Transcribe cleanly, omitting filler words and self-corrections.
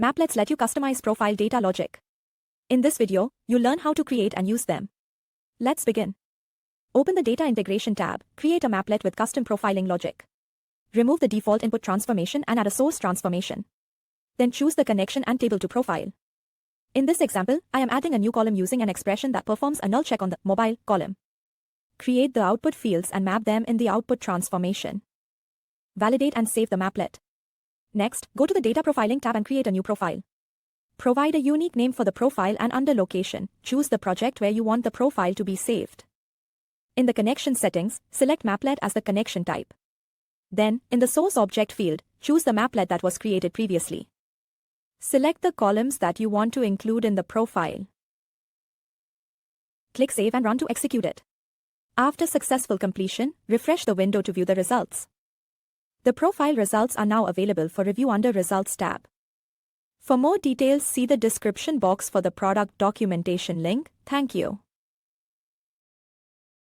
Maplets let you customize profile data logic. In this video, you'll learn how to create and use them. Let's begin. Open the Data Integration tab, create a maplet with custom profiling logic. Remove the default input transformation and add a source transformation. Then choose the connection and table to profile. In this example, I am adding a new column using an expression that performs a null check on the mobile column. Create the output fields and map them in the output transformation. Validate and save the maplet. Next, go to the Data Profiling tab and create a new profile. Provide a unique name for the profile and under location, choose the project where you want the profile to be saved. In the connection settings, select Mapplet as the connection type. Then, in the source object field, choose the maplet that was created previously. Select the columns that you want to include in the profile. Click Save and run to execute it. After successful completion, refresh the window to view the results. The profile results are now available for review under Results tab. For more details, see the description box for the product documentation link. Thank you.